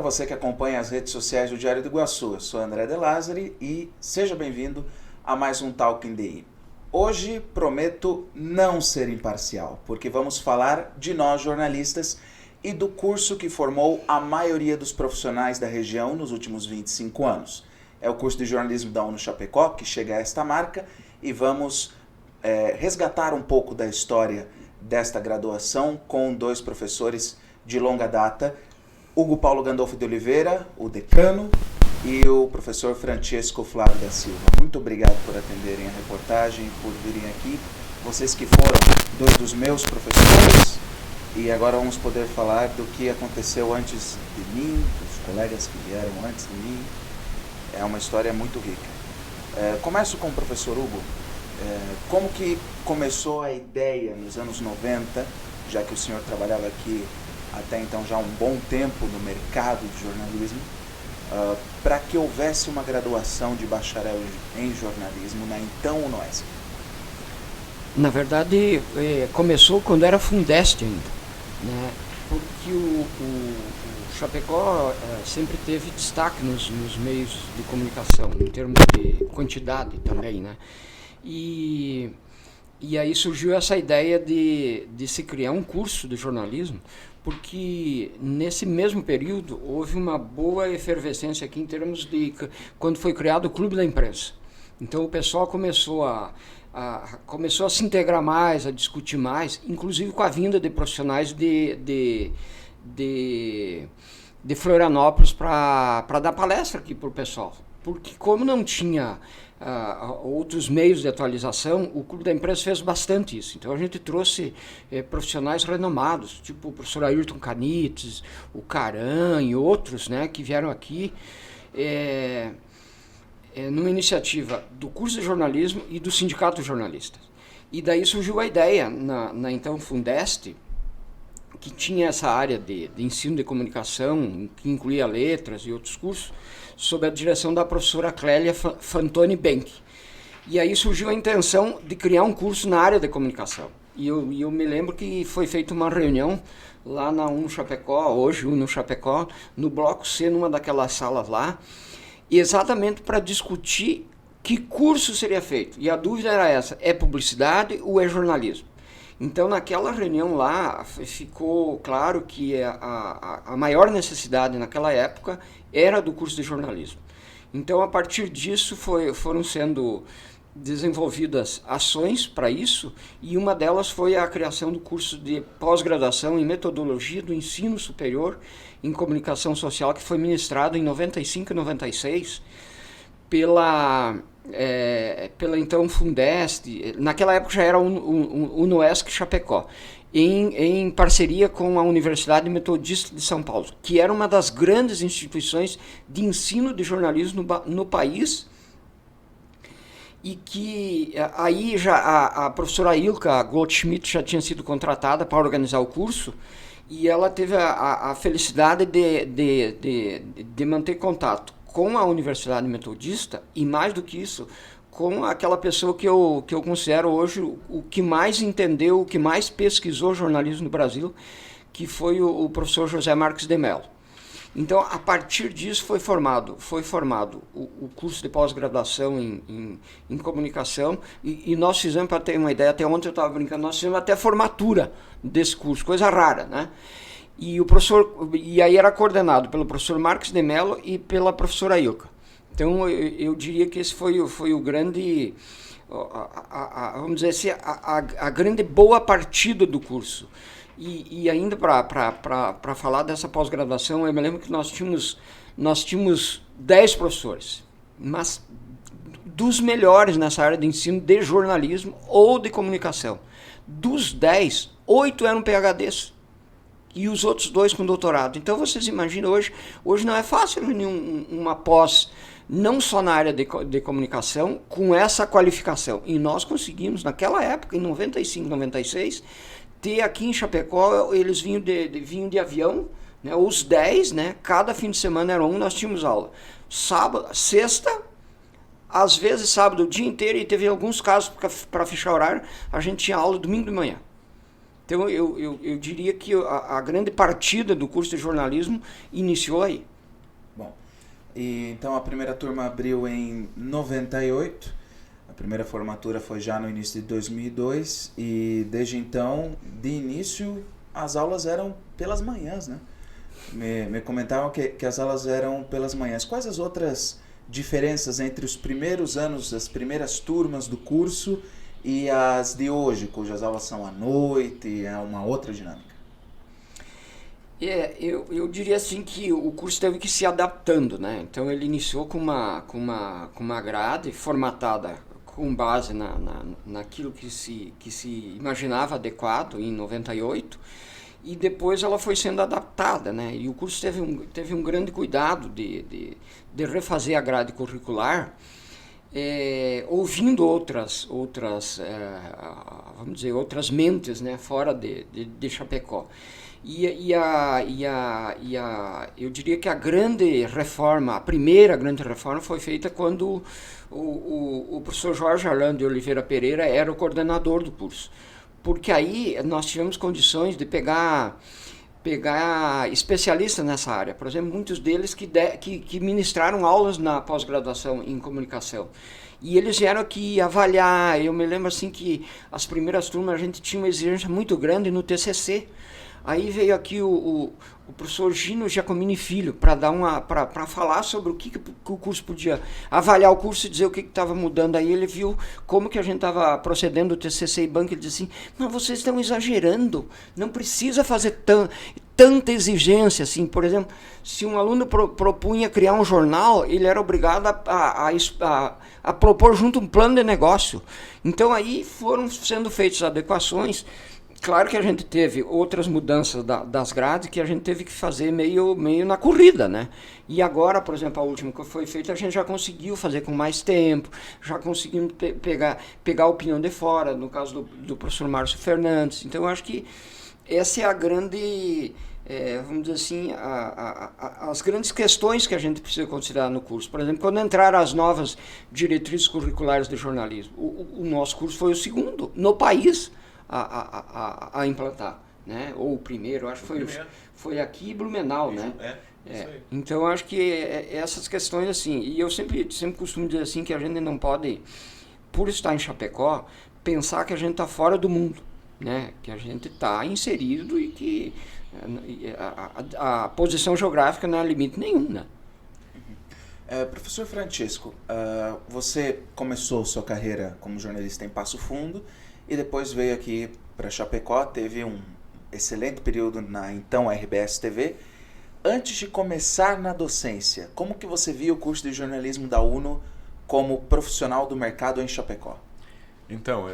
você que acompanha as redes sociais do Diário do Iguaçu. Eu sou André De Lázari e seja bem-vindo a mais um Talking DI. Hoje prometo não ser imparcial, porque vamos falar de nós jornalistas e do curso que formou a maioria dos profissionais da região nos últimos 25 anos. É o curso de jornalismo da UNO Chapecó que chega a esta marca e vamos resgatar um pouco da história desta graduação com dois professores de longa data, Hugo Paulo Gandolfo de Oliveira, o decano, e o professor Francesco Flávio da Silva. Muito obrigado por atenderem a reportagem, por virem aqui. Vocês que foram dois dos meus professores, e agora vamos poder falar do que aconteceu antes de mim, dos colegas que vieram antes de mim. É uma história muito rica. Começo com o professor Hugo. Como que começou a ideia nos anos 90, já que o senhor trabalhava aqui até então já há um bom tempo no mercado de jornalismo, para que houvesse uma graduação de bacharel em jornalismo na então UNOESC? Na verdade, começou quando era Fundest ainda, né? Porque o Chapecó sempre teve destaque nos meios de comunicação, em termos de quantidade também, né? E aí surgiu essa ideia de se criar um curso de jornalismo, porque nesse mesmo período houve uma boa efervescência aqui em termos de quando foi criado o Clube da Imprensa. Então o pessoal começou a se integrar mais, a discutir mais, inclusive com a vinda de profissionais de Florianópolis para dar palestra aqui para o pessoal. Porque como não tinha outros meios de atualização, o Clube da Imprensa fez bastante isso. Então a gente trouxe profissionais renomados, tipo o professor Ayrton Canites, o Caran e outros, né, que vieram aqui numa iniciativa do curso de jornalismo e do Sindicato de Jornalistas. E daí surgiu a ideia, na então Fundest, que tinha essa área de ensino de comunicação, que incluía letras e outros cursos, sob a direção da professora Clélia Fantoni Benck. E aí surgiu a intenção de criar um curso na área de comunicação. E eu me lembro que foi feita uma reunião lá na UNO Chapecó, hoje UNO Chapecó, no Bloco C, numa daquelas salas lá, exatamente para discutir que curso seria feito. E a dúvida era essa, é publicidade ou é jornalismo? Então, naquela reunião lá, ficou claro que a maior necessidade naquela época era do curso de jornalismo. Então, a partir disso, foram sendo desenvolvidas ações para isso, e uma delas foi a criação do curso de pós-graduação em metodologia do ensino superior em comunicação social, que foi ministrado em 95 e 96 pela então Fundest, naquela época já era o UNOESC Chapecó, em parceria com a Universidade Metodista de São Paulo, que era uma das grandes instituições de ensino de jornalismo no país, e que aí já a professora Ilka Goldschmidt já tinha sido contratada para organizar o curso, e ela teve a felicidade de manter contato com a Universidade Metodista, e mais do que isso, com aquela pessoa que eu considero hoje o que mais entendeu, o que mais pesquisou jornalismo no Brasil, que foi o professor José Marques de Mello. Então, a partir disso foi formado o curso de pós-graduação em comunicação, e nós fizemos, para ter uma ideia, até ontem eu estava brincando, nós fizemos até formatura desse curso, coisa rara, né? E aí era coordenado pelo professor Marques de Mello e pela professora Ilka. Então eu diria que esse foi o grande, vamos dizer assim, a grande boa partida do curso. E ainda para falar dessa pós-graduação, eu me lembro que nós tínhamos 10 professores, mas dos melhores nessa área de ensino de jornalismo ou de comunicação. Dos 10, 8 eram PhDs. E os outros 2 com doutorado. Então vocês imaginam, hoje não é fácil uma pós, não só na área de comunicação, com essa qualificação. E nós conseguimos, naquela época, em 95, 96, ter aqui em Chapecó, eles vinham de avião, né, os 10, né, cada fim de semana era nós tínhamos aula. Sábado, sexta, às vezes sábado o dia inteiro, e teve alguns casos, para fechar horário, a gente tinha aula domingo de manhã. Então, eu diria que a grande partida do curso de jornalismo iniciou aí. Bom, e então a primeira turma abriu em 98, a primeira formatura foi já no início de 2002 e desde então, de início, as aulas eram pelas manhãs, né? Me comentavam que as aulas eram pelas manhãs. Quais as outras diferenças entre os primeiros anos, as primeiras turmas do curso e as de hoje, cujas aulas são à noite, é uma outra dinâmica? Eu diria assim que o curso teve que se adaptando, né? Então ele iniciou com uma grade formatada com base naquilo que se imaginava adequado em 98 e depois ela foi sendo adaptada, né? E o curso teve um grande cuidado de refazer a grade curricular, ouvindo vamos dizer, outras mentes, né? Fora de Chapecó. Eu diria que a grande reforma, a primeira grande reforma foi feita quando o professor Jorge Arlando de Oliveira Pereira era o coordenador do curso. Porque aí nós tivemos condições de pegar especialistas nessa área. Por exemplo, muitos deles que ministraram aulas na pós-graduação em comunicação. E eles vieram aqui avaliar. Eu me lembro assim que as primeiras turmas a gente tinha uma exigência muito grande no TCC. Aí veio aqui o professor Gino Giacomini Filho para falar sobre o que o curso podia, avaliar o curso e dizer o que estava mudando. Aí ele viu como que a gente estava procedendo o TCC e banco, ele disse assim, mas vocês estão exagerando, não precisa fazer tanta exigência assim. Por exemplo, se um aluno propunha criar um jornal, ele era obrigado a propor junto um plano de negócio. Então aí foram sendo feitas adequações. Claro que a gente teve outras mudanças das grades que a gente teve que fazer meio na corrida, né? E agora, por exemplo, a última que foi feita, a gente já conseguiu fazer com mais tempo, já conseguimos pegar a opinião de fora, no caso do professor Márcio Fernandes. Então, eu acho que essa é a grande, vamos dizer assim, as grandes questões que a gente precisa considerar no curso. Por exemplo, quando entraram as novas diretrizes curriculares de jornalismo, o nosso curso foi o segundo no país a implantar, né? Ou o primeiro, acho que foi aqui em Blumenau, né? Isso aí. Então eu acho que essas questões assim, e eu sempre costumo dizer assim que a gente não pode, por estar em Chapecó, pensar que a gente está fora do mundo, né? Que a gente está inserido e que a posição geográfica não há limite nenhum, né? Professor Francisco, você começou sua carreira como jornalista em Passo Fundo e depois veio aqui para Chapecó, teve um excelente período na então RBS TV. Antes de começar na docência, como que você via o curso de jornalismo da UNO como profissional do mercado em Chapecó? Então,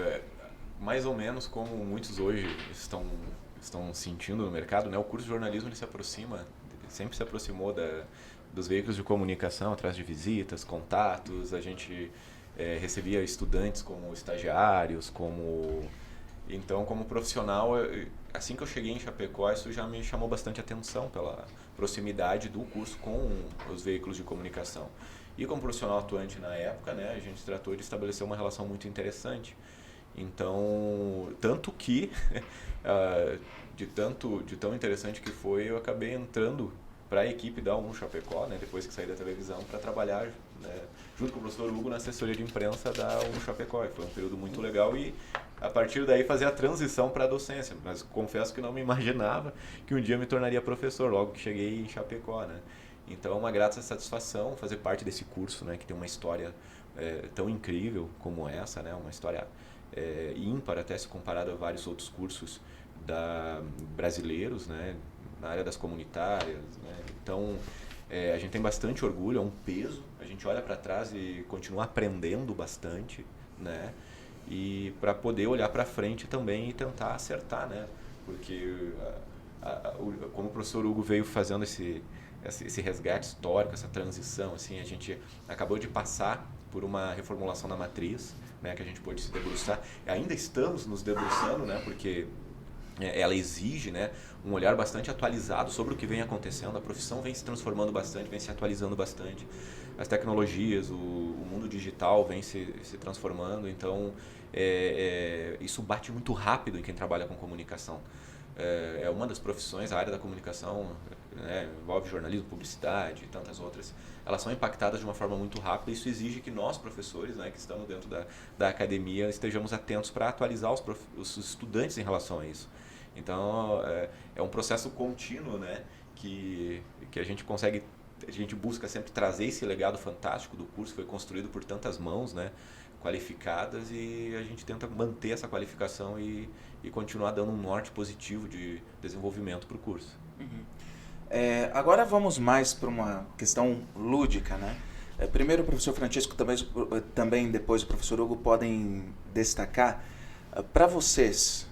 mais ou menos como muitos hoje estão sentindo no mercado, né? O curso de jornalismo ele sempre se aproximou dos veículos de comunicação, através de visitas, contatos. A gente recebia estudantes como estagiários, então como profissional, assim que eu cheguei em Chapecó, isso já me chamou bastante atenção pela proximidade do curso com os veículos de comunicação. E como profissional atuante na época, né, a gente tratou de estabelecer uma relação muito interessante. Então, tanto que, de tão interessante que foi, eu acabei entrando para a equipe da UNO Chapecó, né, depois que saí da televisão, para trabalhar, né, junto com o professor Hugo na assessoria de imprensa da UNO Chapecó. E foi um período muito legal e, a partir daí, fazer a transição para a docência. Mas confesso que não me imaginava que um dia me tornaria professor, logo que cheguei em Chapecó, né. Então é uma grata satisfação fazer parte desse curso, né, que tem uma história tão incrível como essa, né, uma história ímpar até se comparado a vários outros cursos brasileiros, né, na área das comunitárias, né. Então a gente tem bastante orgulho, é um peso, a gente olha para trás e continua aprendendo bastante, né, e para poder olhar para frente também e tentar acertar, né, porque como o professor Hugo veio fazendo esse resgate histórico, essa transição, assim, a gente acabou de passar por uma reformulação da matriz, né, que a gente pôde se debruçar. Ainda estamos nos debruçando, né, porque ela exige, né, um olhar bastante atualizado sobre o que vem acontecendo. A profissão vem se transformando bastante, vem se atualizando bastante. As tecnologias, o mundo digital vem se transformando, então isso bate muito rápido em quem trabalha com comunicação. é uma das profissões, a área da comunicação, né, envolve jornalismo, publicidade e tantas outras, elas são impactadas de uma forma muito rápida. Isso exige que nós, professores, né, que estamos dentro da academia, estejamos atentos para atualizar os estudantes em relação a isso. Então, é um processo contínuo, né, que a gente consegue, a gente busca sempre trazer esse legado fantástico do curso, que foi construído por tantas mãos, né, qualificadas, e a gente tenta manter essa qualificação e continuar dando um norte positivo de desenvolvimento para o curso. Uhum. Agora vamos mais para uma questão lúdica, né? Primeiro o professor Francisco, também depois o professor Hugo podem destacar para vocês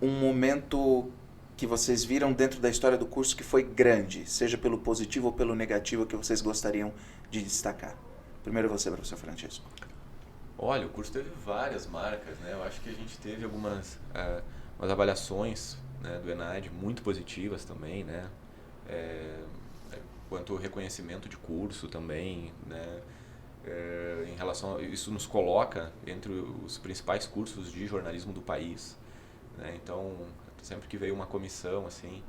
um momento que vocês viram dentro da história do curso que foi grande, seja pelo positivo ou pelo negativo, que vocês gostariam de destacar. Primeiro você, professor Francisco. Olha, o curso teve várias marcas, né? Eu acho que a gente teve algumas umas avaliações, né, do ENAD muito positivas também, né? Quanto ao reconhecimento de curso também, né? Em relação a, isso nos coloca entre os principais cursos de jornalismo do país, né? Então, sempre que veio uma comissão assim,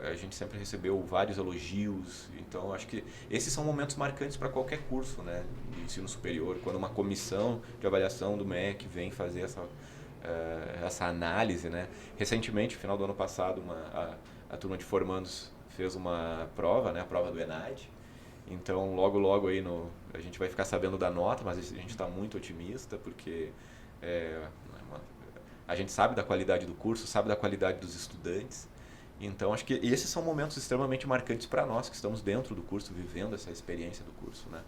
a gente sempre recebeu vários elogios. Então, acho que esses são momentos marcantes para qualquer curso, né, de ensino superior, quando uma comissão de avaliação do MEC vem fazer essa análise, né. Recentemente, no final do ano passado, a turma de formandos fez uma prova, né, a prova do ENAD. Então, logo aí a gente vai ficar sabendo da nota, mas a gente está muito otimista, porque a gente sabe da qualidade do curso, sabe da qualidade dos estudantes. Então, acho que esses são momentos extremamente marcantes para nós, que estamos dentro do curso, vivendo essa experiência do curso, né?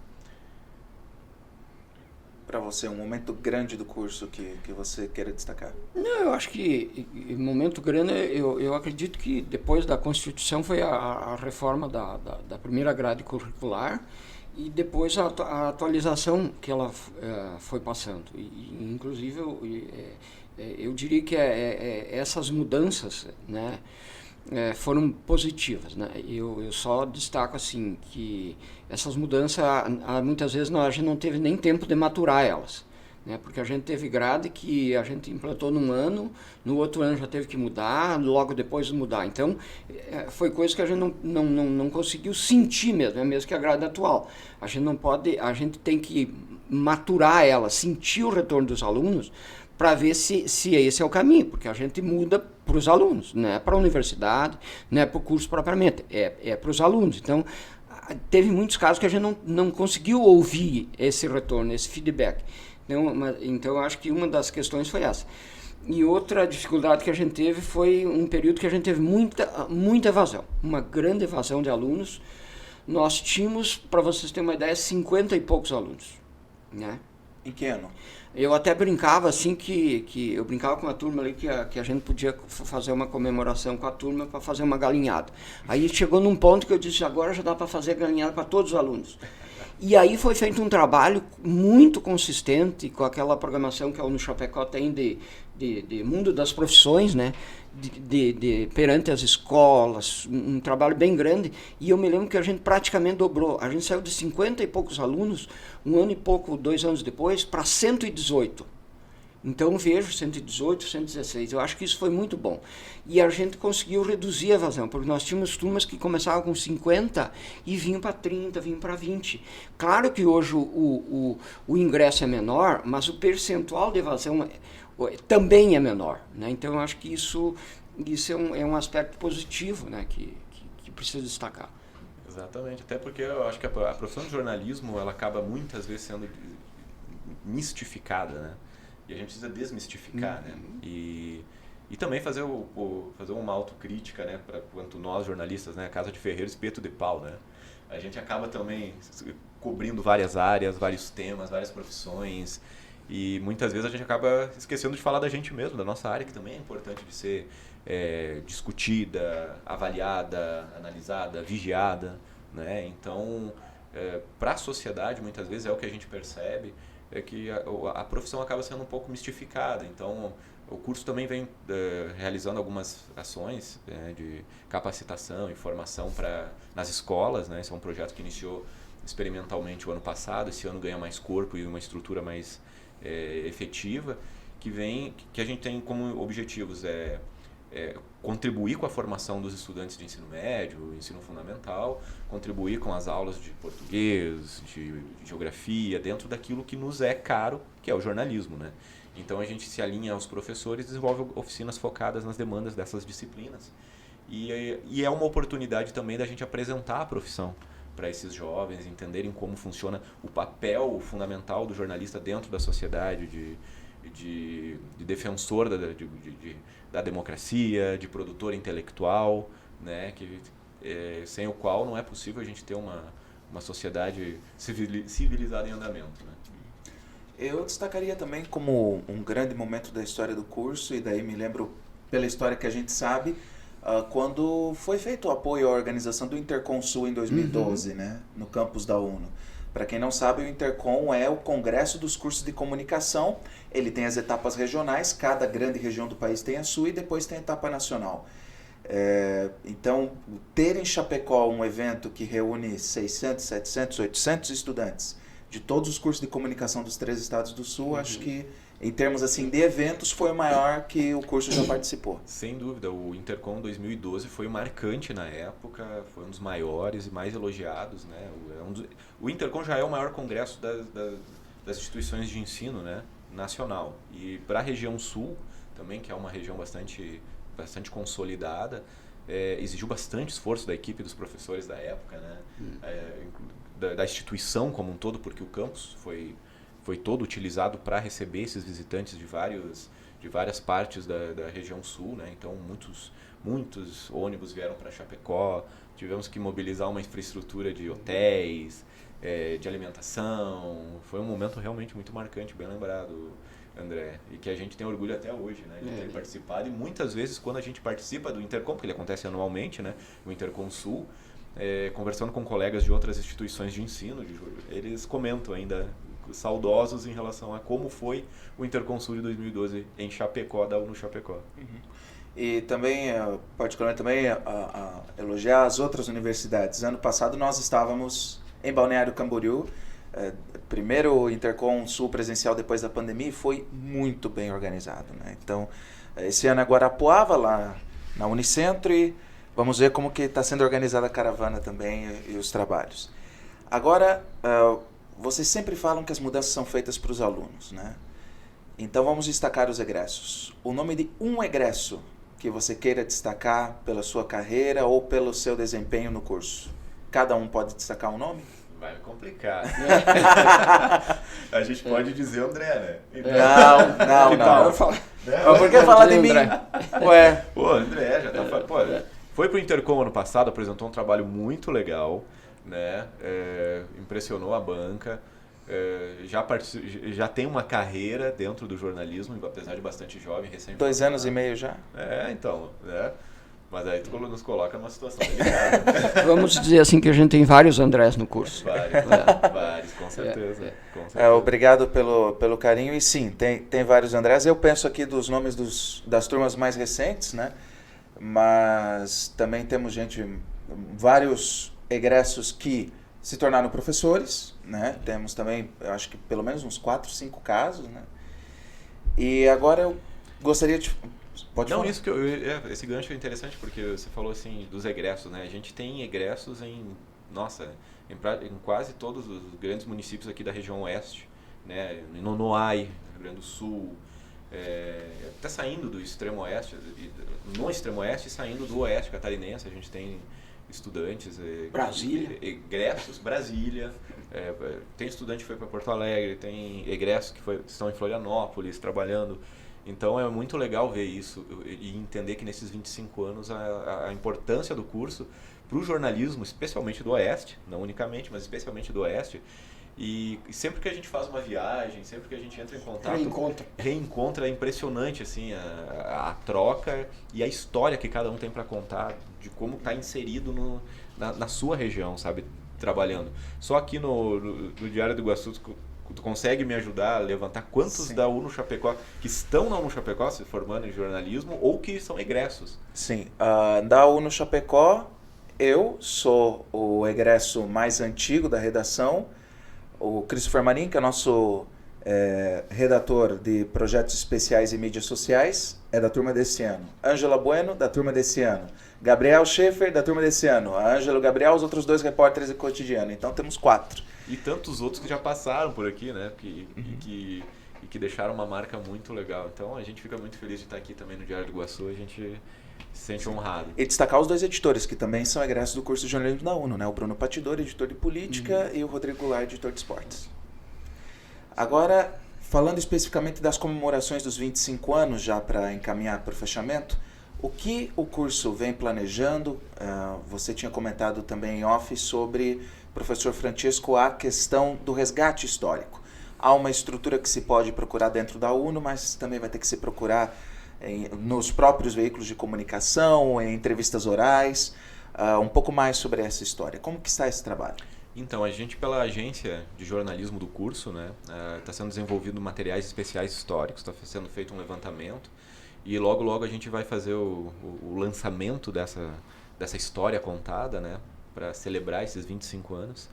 Para você, um momento grande do curso que você queira destacar? Não, eu acho que momento grande, eu acredito que depois da Constituição foi a reforma da primeira grade curricular e depois a atualização que ela foi passando. Inclusive, eu diria que essas mudanças, né, foram positivas, né? Eu só destaco assim que essas mudanças muitas vezes a gente não teve nem tempo de maturar elas, né? Porque a gente teve grade que a gente implantou num ano, no outro ano já teve que mudar, logo depois mudar. Então foi coisa que a gente não conseguiu sentir mesmo, mesmo que a grade atual. A gente tem que maturar ela, sentir o retorno dos alunos, para ver se esse é o caminho, porque a gente muda para os alunos, não é para a universidade, não é para o curso propriamente, é para os alunos. Então, teve muitos casos que a gente não conseguiu ouvir esse retorno, esse feedback. Então, eu acho que uma das questões foi essa. E outra dificuldade que a gente teve foi um período que a gente teve muita evasão, uma grande evasão de alunos. Nós tínhamos, para vocês terem uma ideia, 50 e poucos alunos, né? Em que ano? Eu até brincava assim que eu brincava com a turma ali que a gente podia fazer uma comemoração com a turma para fazer uma galinhada. Aí chegou num ponto que eu disse, agora já dá para fazer galinhada para todos os alunos. E aí foi feito um trabalho muito consistente com aquela programação que a Unochapecó tem de mundo das profissões, né? Perante as escolas, um trabalho bem grande. E eu me lembro que a gente praticamente dobrou. A gente saiu de 50 e poucos alunos, um ano e pouco, 2 anos depois, para 118. Então vejo 118, 116. Eu acho que isso foi muito bom. E a gente conseguiu reduzir a evasão, porque nós tínhamos turmas que começavam com 50 e vinham para 30, vinham para 20. Claro que hoje o ingresso é menor, mas o percentual de evasão também é menor, né? Então eu acho que isso é um aspecto positivo, né, que precisa destacar. Exatamente, até porque eu acho que a profissão de jornalismo ela acaba muitas vezes sendo mistificada, né? E a gente precisa desmistificar, né? E também fazer uma autocrítica, né? Quanto nós jornalistas, né? Casa de Ferreiro, espeto de pau, né? A gente acaba também cobrindo várias áreas, vários temas, várias profissões, e muitas vezes a gente acaba esquecendo de falar da gente mesmo, da nossa área, que também é importante de ser discutida, avaliada, analisada, vigiada, né? Então, para a sociedade, muitas vezes é o que a gente percebe, é que a profissão acaba sendo um pouco mistificada. Então, o curso também vem realizando algumas ações de capacitação e formação nas escolas, né? Esse é um projeto que iniciou experimentalmente o ano passado, esse ano ganha mais corpo e uma estrutura mais efetiva, que a gente tem como objetivos contribuir com a formação dos estudantes de ensino médio, ensino fundamental, contribuir com as aulas de português, de geografia, dentro daquilo que nos é caro, que é o jornalismo, né? Então a gente se alinha aos professores e desenvolve oficinas focadas nas demandas dessas disciplinas. E é uma oportunidade também da gente apresentar a profissão para esses jovens, entenderem como funciona o papel fundamental do jornalista dentro da sociedade, de defensor da democracia, de produtor intelectual, né? Sem o qual não é possível a gente ter uma sociedade civilizada em andamento, né? Eu destacaria também como um grande momento da história do curso, e daí me lembro pela história que a gente sabe, quando foi feito o apoio à organização do Interconsul em 2012, né, no campus da UNO. Para quem não sabe, o Intercom é o congresso dos cursos de comunicação. Ele tem as etapas regionais, cada grande região do país tem a sua, e depois tem a etapa nacional. Então, ter em Chapecó um evento que reúne 600, 700, 800 estudantes de todos os cursos de comunicação dos 3 estados do Sul, acho que, em termos assim de eventos, foi o maior que o curso já participou. Sem dúvida, o Intercom 2012 foi marcante na época, foi um dos maiores e mais elogiados, né? O Intercom já é o maior congresso das instituições de ensino, né, nacional. E para a região sul, também, que é uma região bastante consolidada, exigiu bastante esforço da equipe dos professores da época, né? Da instituição como um todo, porque o campus foi todo utilizado para receber esses visitantes de várias partes da região sul, né? Então muitos ônibus vieram para Chapecó, tivemos que mobilizar uma infraestrutura de hotéis, de alimentação. Foi um momento realmente muito marcante, bem lembrado, André, e que a gente tem orgulho até hoje, né, de ter participado. E muitas vezes, quando a gente participa do Intercom, porque ele acontece anualmente, né, o Intercom Sul, conversando com colegas de outras instituições de ensino, eles comentam ainda, saudosos em relação a como foi o Interconsul de 2012 em Chapecó, da UNO Chapecó. E também, particularmente também, elogiar as outras universidades. Ano passado nós estávamos em Balneário Camboriú, primeiro Intercom Sul presencial depois da pandemia, e foi muito bem organizado, né? Então, esse ano é Guarapuava, lá na Unicentro, e vamos ver como que está sendo organizada a caravana também e os trabalhos. Agora, vocês sempre falam que as mudanças são feitas para os alunos, né? Então vamos destacar os egressos. O nome de um egresso que você queira destacar pela sua carreira ou pelo seu desempenho no curso. Cada um pode destacar um nome? Vai me complicar. A gente pode dizer André, né? Então, não. Por que falar de mim? Ué. Pô, André já tá... Pô, foi pro Intercom ano passado, apresentou um trabalho muito legal, né? Impressionou a banca, já tem uma carreira dentro do jornalismo, apesar de bastante jovem, recém. 2 anos e meio já? Então, né? Mas aí tu nos coloca numa situação delicada. Vamos dizer assim que a gente tem vários Andrés no curso. Vários, com certeza. Com certeza. Obrigado pelo carinho. E sim, tem vários Andrés. Eu penso aqui dos nomes das turmas mais recentes, né? Mas também temos vários egressos que se tornaram professores, né? Temos também, eu acho que pelo menos uns 4, 5 casos, né? E agora eu gostaria de... Pode falar. Isso que esse gancho é interessante, porque você falou assim dos egressos, né? A gente tem egressos em quase todos os grandes municípios aqui da região oeste, né? No Noai, Rio Grande do Sul, até saindo do extremo oeste, no extremo oeste e saindo do oeste catarinense, a gente tem estudantes, egressos, Brasília, tem estudante que foi para Porto Alegre, tem egressos que estão em Florianópolis trabalhando. Então é muito legal ver isso e entender que nesses 25 anos a importância do curso para o jornalismo, especialmente do Oeste, não unicamente, mas especialmente do Oeste. E sempre que a gente faz uma viagem, sempre que a gente entra em contato, reencontra, é impressionante assim, a troca e a história que cada um tem para contar de como está inserido na sua região, sabe, trabalhando. Só aqui no Diário do Iguaçu, tu consegue me ajudar a levantar quantos da UNO Chapecó que estão na UNO Chapecó se formando em jornalismo ou que são egressos? Sim, da UNO Chapecó, eu sou o egresso mais antigo da redação. O Christopher Marim, que é nosso redator de projetos especiais e mídias sociais, é da turma desse ano. Ângela Bueno, da turma desse ano. Gabriel Schaefer, da turma desse ano. A Ângela e o Gabriel, os outros 2 repórteres de cotidiano. Então temos 4. E tantos outros que já passaram por aqui, né? Que deixaram uma marca muito legal. Então a gente fica muito feliz de estar aqui também no Diário do Iguaçu, a gente se sente honrado. E destacar os 2 editores, que também são egressos do curso de jornalismo da UNO, né? O Bruno Patidor, editor de política, e o Rodrigo Goulart, editor de esportes. Agora, falando especificamente das comemorações dos 25 anos, já para encaminhar para o fechamento, o que o curso vem planejando? Você tinha comentado também em off sobre, professor Francesco, a questão do resgate histórico. Há uma estrutura que se pode procurar dentro da UNO, mas também vai ter que se procurar nos próprios veículos de comunicação, em entrevistas orais. Um pouco mais sobre essa história. Como que está esse trabalho? Então, a gente, pela agência de jornalismo do curso, né, está sendo desenvolvido materiais especiais históricos, está sendo feito um levantamento e logo a gente vai fazer o lançamento dessa história contada, né, para celebrar esses 25 anos.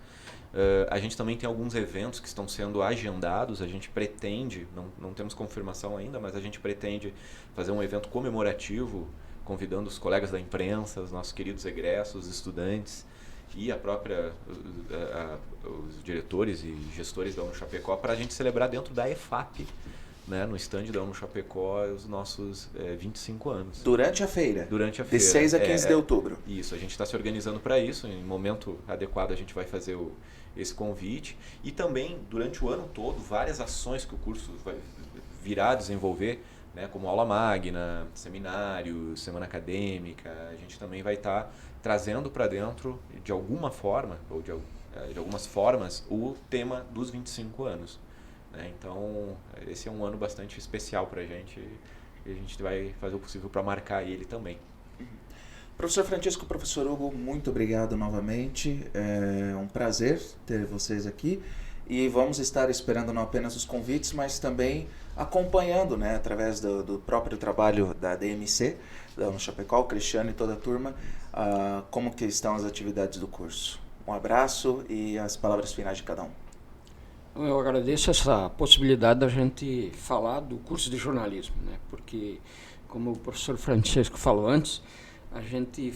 A gente também tem alguns eventos que estão sendo agendados, a gente pretende, não temos confirmação ainda, mas a gente pretende fazer um evento comemorativo, convidando os colegas da imprensa, os nossos queridos egressos, estudantes e os diretores e gestores da UNO Chapecó para a gente celebrar dentro da EFAP, né, no stand da UNO Chapecó, os nossos 25 anos. Durante a feira? Durante a feira. De 6 a 15 de outubro. Isso, a gente está se organizando para isso, em momento adequado a gente vai fazer esse convite. E também, durante o ano todo, várias ações que o curso virá desenvolver, né, como aula magna, seminário, semana acadêmica, a gente também vai estar trazendo para dentro, de alguma forma, ou de algumas formas, o tema dos 25 anos. Né? Então, esse é um ano bastante especial para a gente e a gente vai fazer o possível para marcar ele também. Professor Francisco, professor Hugo, muito obrigado novamente. É um prazer ter vocês aqui e vamos estar esperando não apenas os convites, mas também acompanhando, né, através do próprio trabalho da DMC, da UNO Chapecó, o Cristiano e toda a turma, como que estão as atividades do curso. Um abraço e as palavras finais de cada um. Eu agradeço essa possibilidade da gente falar do curso de jornalismo, né? Porque, como o professor Francesco falou antes, a gente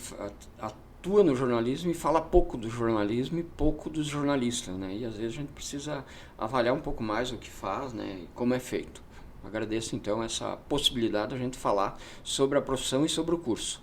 atua no jornalismo e fala pouco do jornalismo e pouco dos jornalistas, né? E às vezes a gente precisa avaliar um pouco mais o que faz, né? E como é feito. Agradeço então essa possibilidade de a gente falar sobre a profissão e sobre o curso.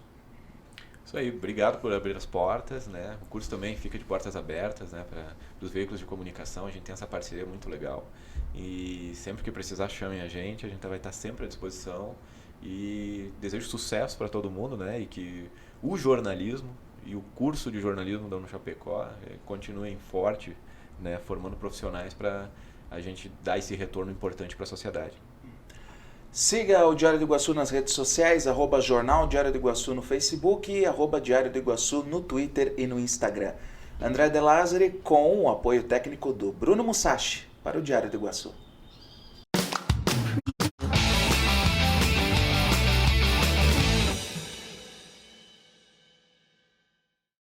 Isso aí, obrigado por abrir as portas, né? O curso também fica de portas abertas, né, para os veículos de comunicação, a gente tem essa parceria muito legal e sempre que precisar chamem a gente vai estar sempre à disposição e desejo sucesso para todo mundo, né, e que o jornalismo e o curso de jornalismo da UNO Chapecó continuem forte, né, formando profissionais para a gente dar esse retorno importante para a sociedade. Siga o Diário do Iguaçu nas redes sociais, @Jornal Diário do Iguaçu no Facebook e @Diário do Iguaçu no Twitter e no Instagram. André De Lázari com o apoio técnico do Bruno Musashi para o Diário do Iguaçu.